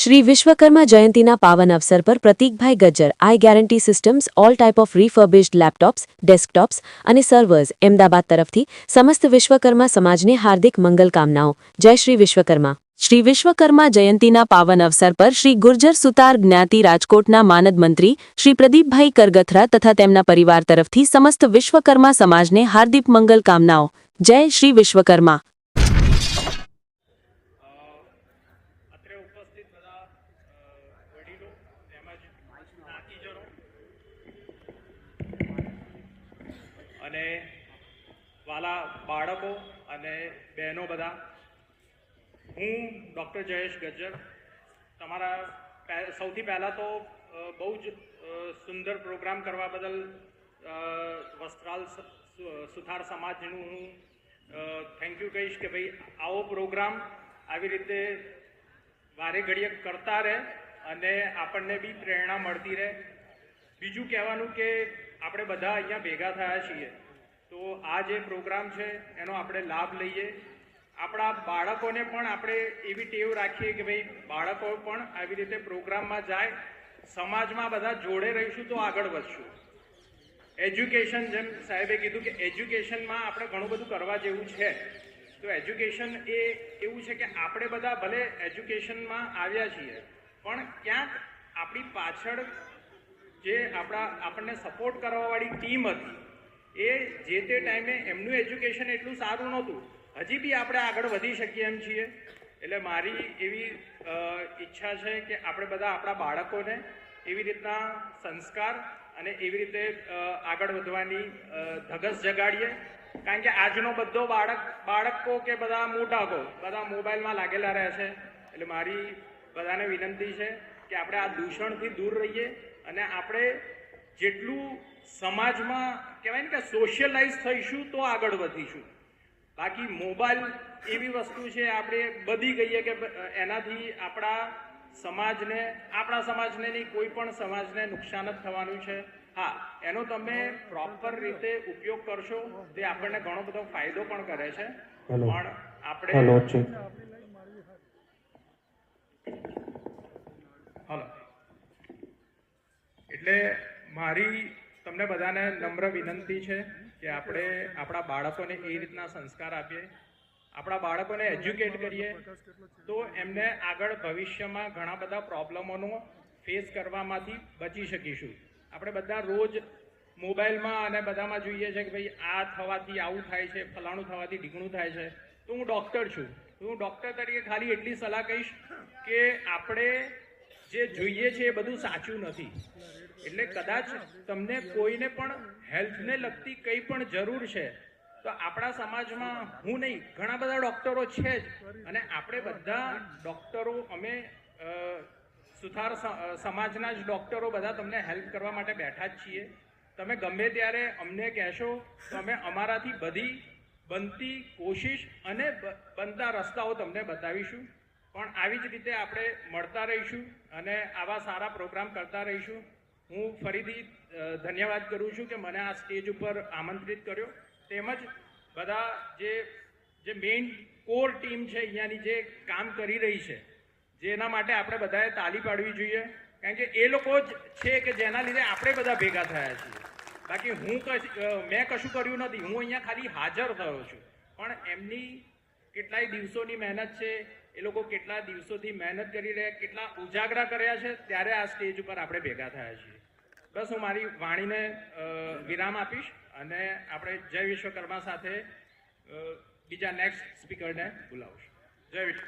श्री विश्वकर्मा जयंतीना पावन अवसर पर प्रतीकभाई Gajjar I guarantee systems all type of refurbished laptops desktops અને સર્વર્સ અમદાવાદ તરફથી સમસ્ત વિશ્વકર્મા સમાજને હાર્દિક મંગલકામનાઓ। જય શ્રી વિશ્વકર્મા। श्री विश्वकर्मा जयंतीना पावन अवसर पर श्री गुर्जर सुतार ज्ञाति राजकोटना मानद मंत्री श्री प्रदीपभाई करगथरा तथा तेमना परिवार तरफथी समस्त विश्वकर्मा समाजने हार्दिक मंगलकामनाओ। जय श्री विश्वकर्मा। અને વાલા બાળકો અને બહેનો બધા, હું ડૉક્ટર જયેશ ગજ્જર તમારા સૌથી પહેલાં તો બહુ જ સુંદર પ્રોગ્રામ કરવા બદલ વસ્ત્રાલ સુથાર સમાજનું હું થેન્ક યુ કહીશ કે ભાઈ આવો પ્રોગ્રામ આવી રીતે વારે ઘડીએ કરતા રહે અને આપણને બી પ્રેરણા મળતી રહે। બીજું કહેવાનું કે આપણે બધા અહીંયા ભેગા થયા છીએ તો આ જે પ્રોગ્રામ છે એનો આપણે લાભ લઈએ। આપણા બાળકોને પણ આપણે એવી ટેવ રાખીએ કે ભાઈ બાળકો પણ આવી રીતે પ્રોગ્રામમાં જાય, સમાજમાં બધા જોડે રહીશું તો આગળ વધશું। એજ્યુકેશન, જેમ સાહેબે કીધું કે એજ્યુકેશનમાં આપણે ઘણું બધું કરવા જેવું છે, તો એજ્યુકેશન એ એવું છે કે આપણે બધા ભલે એજ્યુકેશનમાં આવ્યા છીએ પણ ક્યાંક આપણી પાછળ જે આપણને સપોર્ટ કરવાવાળી ટીમ હતી એ જે તે ટાઈમે એમનું એજ્યુકેશન એટલું સારું નહોતું, હજી બી આપણે આગળ વધી શકીએ એમ છીએ। એટલે મારી એવી ઈચ્છા છે કે આપણે બધા આપણા બાળકોને એવી રીતના સંસ્કાર અને એવી રીતે આગળ વધવાની ધગસ જગાડીએ। કારણ કે આજનો બધો બાળકો કે બધા મોટાકો બધા મોબાઈલમાં લાગેલા રહે છે। એટલે મારી બધાને વિનંતી છે કે આપણે આ દૂષણથી દૂર રહીએ અને આપણે જેટલું સમાજમાં કહેવાય ને કે સોશિયલાઇઝ થઈશું તો આગળ વધીશું। બાકી મોબાઈલ એવી વસ્તુ છે આપણે બધી ગઈએ કે એનાથી આપણા સમાજને નહીં કોઈ પણ સમાજને નુકસાન જ થવાનું છે। હા, એનો તમે પ્રોપર રીતે ઉપયોગ કરશો તે આપણને ઘણો બધો ફાયદો પણ કરે છે। પણ આપણે હલો એટલે મારી તમને બધાને નમ્ર વિનંતી છે કે આપણે આપણા બાળકોને એ રીતના સંસ્કાર આપીએ, આપણા બાળકોને એજ્યુકેટ કરીએ તો એમને આગળ ભવિષ્યમાં ઘણા બધા પ્રોબ્લેમોનો ફેસ કરવામાંથી બચી શકીશું। આપણે બધા રોજ મોબાઈલમાં અને બધામાં જોઈએ છે કે ભાઈ આ થવાથી આવું થાય છે, ફલાણું થવાથી ઢીકણું થાય છે। તો હું ડૉક્ટર છું, તો હું ડૉક્ટર તરીકે ખાલી એટલી સલાહ કહીશ કે આપણે જે જોઈએ છે એ બધું સાચું નથી। એટલે કદાચ તમને કોઈને પણ હેલ્થને લગતી કંઈ પણ જરૂર છે તો આપણા સમાજમાં હું નહીં ઘણા બધા ડૉક્ટરો છે જ, અને આપણે બધા ડૉક્ટરો અમે સુથાર સમાજના જ ડૉક્ટરો બધા તમને હેલ્પ કરવા માટે બેઠા જ છીએ। તમે ગમે ત્યારે અમને કહેશો તો અમે અમારાથી બધી બનતી કોશિશ અને બનતા રસ્તાઓ તમને બતાવીશું। પણ આવી જ રીતે આપણે મળતા રહીશું અને આવા સારા પ્રોગ્રામ કરતા રહીશું। હું ફરીથી ધન્યવાદ કરું છું કે મને આ સ્ટેજ ઉપર આમંત્રિત કર્યો, તેમજ બધા જે મેઇન કોર ટીમ છે અહીંયાની જે કામ કરી રહી છે જેના માટે આપણે બધાએ તાલી પાડવી જોઈએ। કારણ કે એ લોકો જ છે કે જેના લીધે આપણે બધા ભેગા થયા છીએ। બાકી મેં કશું કર્યું નથી, હું અહીંયા ખાલી હાજર થયો છું, પણ એમની કેટલાય દિવસોની મહેનત છે, એ લોકો કેટલા દિવસોથી મહેનત કરી રહ્યા, કેટલા ઉજાગરા કર્યા છે, ત્યારે આ સ્ટેજ ઉપર આપણે ભેગા થયા છીએ। બસ હું મારી વાણીને વિરામ આપીશ અને આપણે જય વિશ્વકર્મા સાથે બીજા નેક્સ્ટ સ્પીકરને બોલાવીશ। જય વિશ્વ।